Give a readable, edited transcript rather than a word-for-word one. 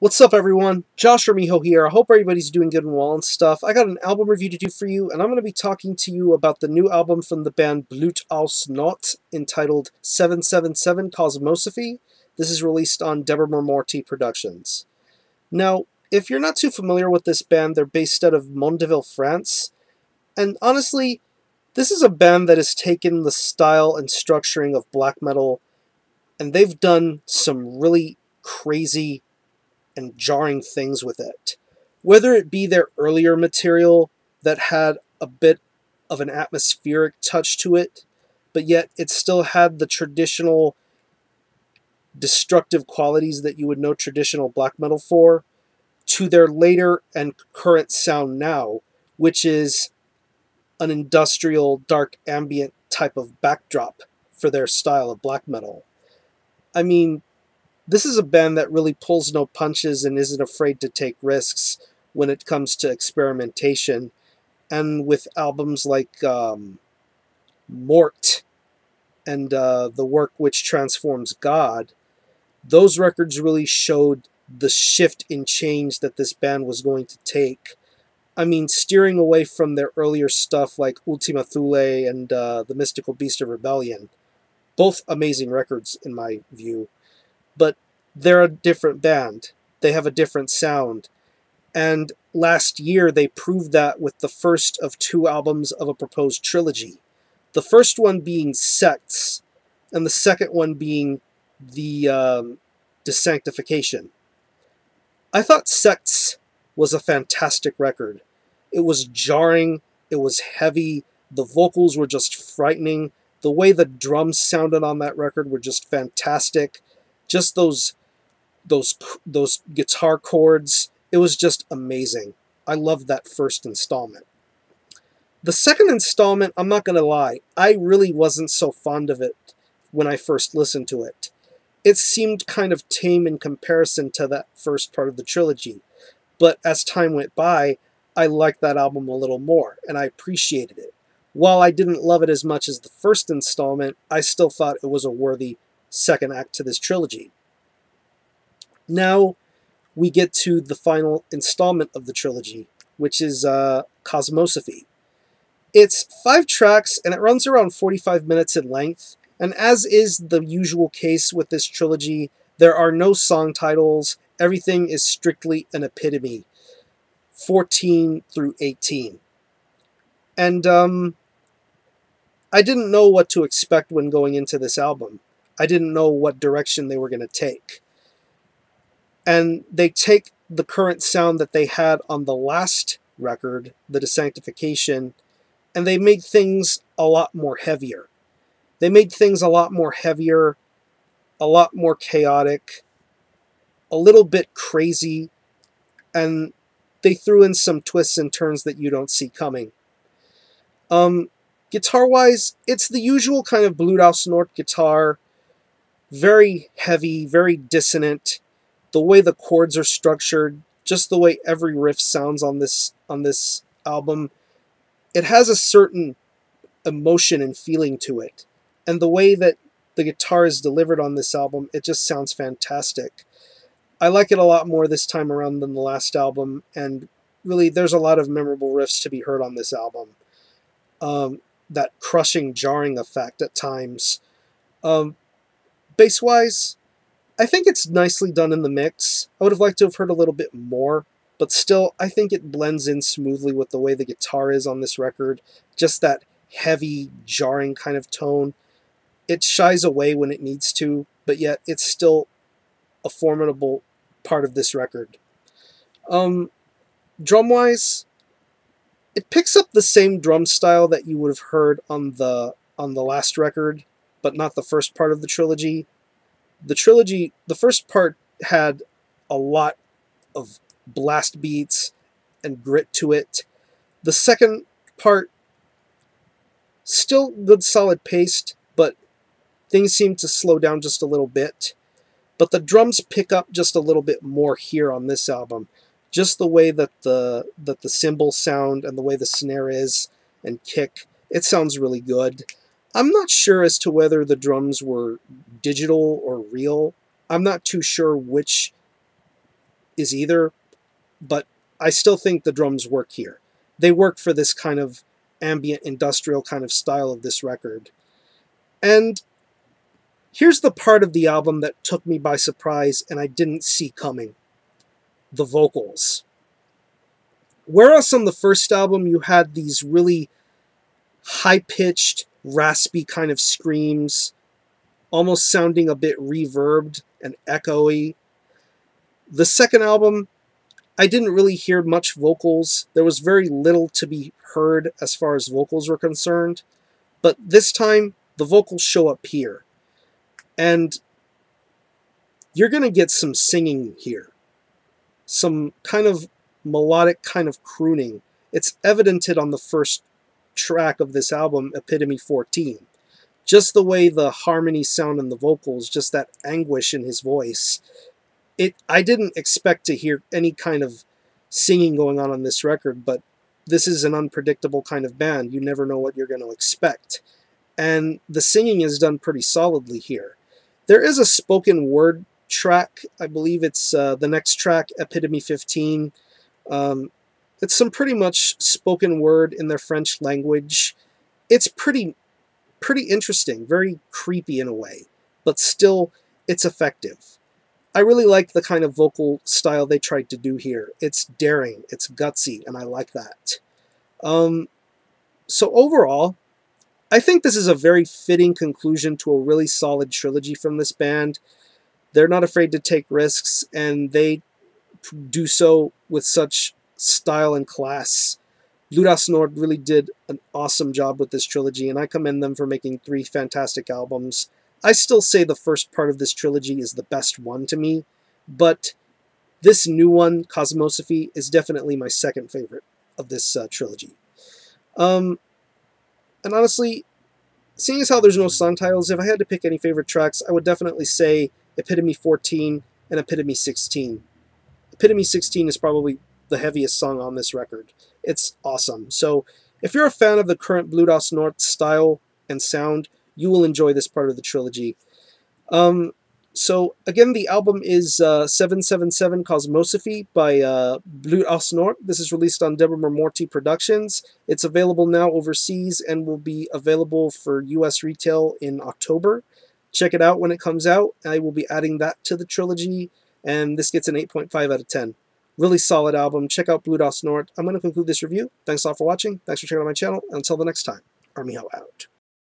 What's up, everyone? Josh Ramijo here. I hope everybody's doing good and well and stuff. I got an album review to do for you, and I'm going to be talking to you about the new album from the band Blut Aus Nord, entitled 777 Cosmosophy. This is released on Debemur Morti Productions. Now, if you're not too familiar with this band, they're based out of Mondeville, France, and honestly, this is a band that has taken the style and structuring of black metal, and they've done some really crazy and jarring things with it. Whether it be their earlier material that had a bit of an atmospheric touch to it, but yet it still had the traditional destructive qualities that you would know traditional black metal for, to their later and current sound now, which is an industrial, dark, ambient type of backdrop for their style of black metal. I mean, this is a band that really pulls no punches and isn't afraid to take risks when it comes to experimentation. And with albums like Mort and The Work Which Transforms God, those records really showed the shift in change that this band was going to take. I mean, steering away from their earlier stuff like Ultima Thule and The Mystical Beast of Rebellion. Both amazing records in my view. But they're a different band. They have a different sound. And last year they proved that with the first of two albums of a proposed trilogy. The first one being Sects, and the second one being the Desanctification. I thought Sects was a fantastic record. It was jarring, it was heavy, the vocals were just frightening, the way the drums sounded on that record were just fantastic. Just those guitar chords, it was just amazing. I loved that first installment. The second installment, I'm not going to lie, I really wasn't so fond of it when I first listened to it. It seemed kind of tame in comparison to that first part of the trilogy. But as time went by, I liked that album a little more, and I appreciated it. While I didn't love it as much as the first installment, I still thought it was a worthy second act to this trilogy. Now we get to the final installment of the trilogy, which is Cosmosophy. It's 5 tracks, and it runs around 45 minutes in length, and as is the usual case with this trilogy, there are no song titles. Everything is strictly an epitome, 14 through 18. And I didn't know what to expect when going into this album. I didn't know what direction they were going to take. And they take the current sound that they had on the last record, the Desanctification, and they made things a lot more heavier. They made things a lot more heavier, a lot more chaotic, a little bit crazy, and they threw in some twists and turns that you don't see coming. Guitar-wise, it's the usual kind of Blut Aus Nord guitar, very heavy, very dissonant. The way the chords are structured, just the way every riff sounds on this album, it has a certain emotion and feeling to it. And the way that the guitar is delivered on this album, it just sounds fantastic. I like it a lot more this time around than the last album, and really there's a lot of memorable riffs to be heard on this album. That crushing, jarring effect at times. Bass-wise, I think it's nicely done in the mix. I would have liked to have heard a little bit more, but still, I think it blends in smoothly with the way the guitar is on this record. Just that heavy, jarring kind of tone. It shies away when it needs to, but yet it's still a formidable part of this record. Drum-wise, it picks up the same drum style that you would have heard on the last record, but not the first part of the trilogy. The first part had a lot of blast beats and grit to it. The second part, still good solid paced, but things seem to slow down just a little bit. But the drums pick up just a little bit more here on this album. Just the way that the cymbals sound and the way the snare is and kick, it sounds really good. I'm not sure as to whether the drums were digital or real. I'm not too sure which is either, but I still think the drums work here. They work for this kind of ambient industrial kind of style of this record. And here's the part of the album that took me by surprise and I didn't see coming. The vocals. Whereas on the first album you had these really high-pitched, raspy kind of screams, almost sounding a bit reverbed and echoey. The second album, I didn't really hear much vocals. There was very little to be heard as far as vocals were concerned. But this time, the vocals show up here. And you're going to get some singing here. Some kind of melodic kind of crooning. It's evidented on the first track of this album, Epitome 14. Just the way the harmonies sound in the vocals, just that anguish in his voice. I didn't expect to hear any kind of singing going on this record, but this is an unpredictable kind of band. You never know what you're going to expect. And the singing is done pretty solidly here. There is a spoken word track. I believe it's the next track, Epitome 15. It's some pretty much spoken word in their French language. It's pretty interesting, very creepy in a way, but still, it's effective. I really like the kind of vocal style they tried to do here. It's daring, it's gutsy, and I like that. So overall, I think this is a very fitting conclusion to a really solid trilogy from this band. They're not afraid to take risks, and they do so with such style and class. Blut Aus Nord really did an awesome job with this trilogy, and I commend them for making 3 fantastic albums. I still say the first part of this trilogy is the best one to me, but this new one, Cosmosophy, is definitely my second favorite of this trilogy. And honestly, seeing as how there's no song titles, if I had to pick any favorite tracks, I would definitely say Epitome 14 and Epitome 16. Epitome 16 is probably the heaviest song on this record. It's awesome. So if you're a fan of the current Blut Aus Nord style and sound, you will enjoy this part of the trilogy. So again, the album is 777 Cosmosophy by Blut Aus Nord. This is released on Debemur Morti Productions. It's available now overseas and will be available for US retail in October. Check it out when it comes out. I will be adding that to the trilogy, and this gets an 8.5 out of 10. Really solid album. Check out Blut Aus Nord. I'm going to conclude this review. Thanks a lot for watching. Thanks for checking out my channel. And until the next time, Army Ho out.